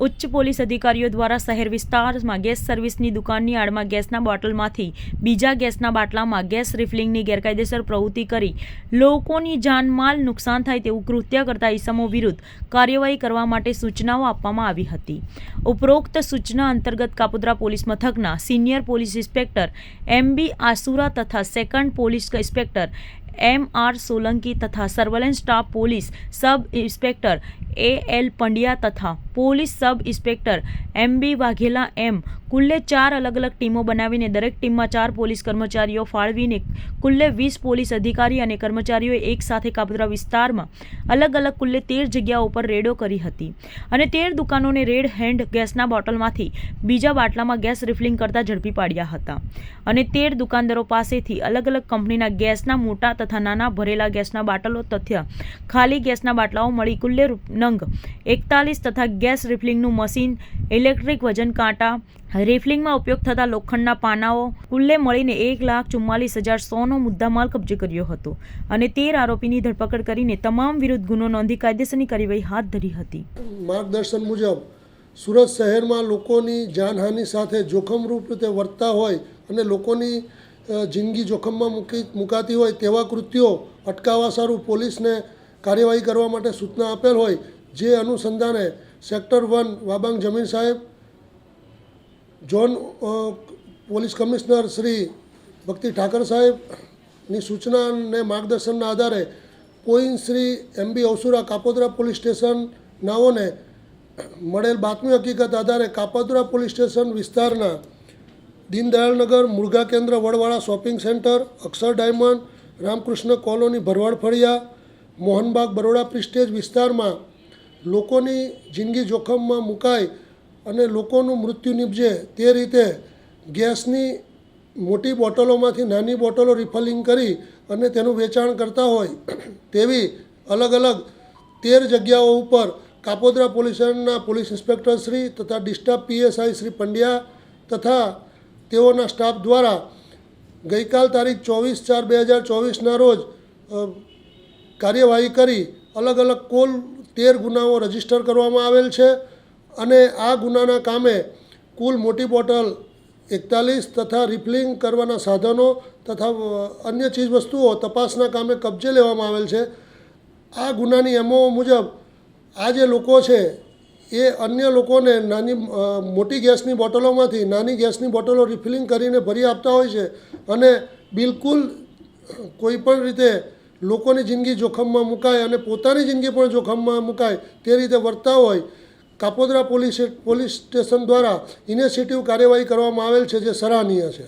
ઉચ્ચ પોલીસ અધિકારીઓ દ્વારા શહેર વિસ્તારમાં ગેસ સર્વિસની દુકાનની આડમાં ગેસના બોટલમાંથી બીજા ગેસના બાટલામાં ગેસ રિફિલિંગની ગેરકાયદેસર પ્રવૃત્તિ કરી લોકોની જાનમાલ નુકસાન થાય તેવું કૃત્ય કરતા ઇસમો વિરુદ્ધ કાર્યવાહી કરવા માટે સૂચનાઓ આપવામાં આવી હતી। ઉપરોક્ત સૂચના અંતર્ગત કાપોદ્રા પોલીસ મથકના senior police inspector MB Asura તથા second police inspector MR Solanki તથા surveillance staff police sub inspector AL Pandya તથા police sub inspector MB Vaghela એમ કુલ્લે 4 અલગ અલગ ટીમો બનાવીને દરેક ટીમમાં 4 પોલીસ કર્મચારીઓ ફાળવીને કુલ્લે 20 પોલીસ અધિકારી અને કર્મચારીઓએ એક સાથે કાપોદ્રા વિસ્તારમાં અલગ અલગ કુલ્લે 13 જગ્યાઓ પર રેડો કરી હતી અને 13 દુકાનોને રેડ હેન્ડ ગેસના બોટલમાંથી બીજા બાટલામાં ગેસ રિફિલિંગ કરતા ઝડપી પાડ્યા હતા અને 13 દુકાનદારો પાસેથી અલગ અલગ કંપનીના ગેસના મોટા તથા નાના ભરેલા ગેસના બાટલો તથા ખાલી ગેસના બાટલાઓ મળી કુલ્લે નંગ 41 તથા ગેસ રિફિલિંગનું મશીન, ઇલેક્ટ્રિક વજન કાંટા, રિફિલિંગમાં ઉપયોગ થતા લોખંડના પાનાઓ કુલ્લે મળીને 1,44,100નો મુદ્દામાલ કબજે કર્યો હતો અને 13 આરોપીની ધરપકડ કરીને તમામ વિરુદ્ધ ગુનો નોંધી કાયદેસરની કાર્યવાહી હાથ ધરી હતી। માર્ગદર્શન મુજબ સુરત શહેરમાં લોકોની જાનહાનિ સાથે જોખમરૂપ રીતે વર્તતા હોય અને લોકોની જિંદગી જોખમમાં મુકાતી હોય તેવા કૃત્યો અટકાવવા સારું પોલીસને કાર્યવાહી કરવા માટે સૂચના આપેલ હોય જે અનુસંધાને સેક્ટર 1 વાબાંગ જમીન સાહેબ, ઝોન પોલીસ કમિશનર શ્રી ભક્તિ ઠાકર સાહેબની સૂચના અને માર્ગદર્શનના આધારે પોઈન શ્રી MB આસુરા કાપોદ્રા પોલીસ સ્ટેશનનાઓને મળેલ બાતમી હકીકત આધારે કાપોદ્રા પોલીસ સ્ટેશન વિસ્તારના દીનદયાળનગર, મુર્ગા કેન્દ્ર, વડવાળા શોપિંગ સેન્ટર, અક્ષર ડાયમંડ, રામકૃષ્ણ કોલોની, ભરવાડ ફળિયા, મોહનબાગ, બરોડા પ્રિસ્ટેજ વિસ્તારમાં લોકોની જિંદગી જોખમમાં મુકાય અને લોકોનું મૃત્યુ નીપજે તે રીતે ગેસની મોટી બોટલોમાંથી નાની બોટલો રિફિલિંગ કરી અને તેનું વેચાણ કરતા હોય તેવી અલગ અલગ 13 જગ્યાઓ ઉપર કાપોદ્રા પોલીસના પોલીસ ઇન્સ્પેક્ટર શ્રી તથા ડિસ્ટાફ PSI શ્રી પંડ્યા તથા તેઓના સ્ટાફ દ્વારા ગઈકાલ તારીખ 24/4/2024ના રોજ કાર્યવાહી કરી અલગ અલગ કુલ 13 ગુનાઓ રજીસ્ટર કરવામાં આવેલ છે અને આ ગુનાના કામે કુલ મોટી બોટલ 41 તથા રિફિલિંગ કરવાના સાધનો તથા અન્ય ચીજવસ્તુઓ તપાસના કામે કબજે લેવામાં આવેલ છે। આ ગુનાની MO મુજબ આ જે લોકો છે એ અન્ય લોકોને મોટી ગેસની બોટલોમાંથી નાની ગેસની બોટલો રિફિલિંગ કરીને ભરી આપતા હોય છે અને બિલકુલ કોઈપણ રીતે લોકોની જિંદગી જોખમમાં મુકાય અને પોતાની જિંદગી પણ જોખમમાં મુકાય તે રીતે વર્તતા હોય કાપોદ્રા પોલીસ સ્ટેશન દ્વારા ઇનિશિયેટિવ કાર્યવાહી કરવામાં આવેલ છે જે સરાહનીય છે।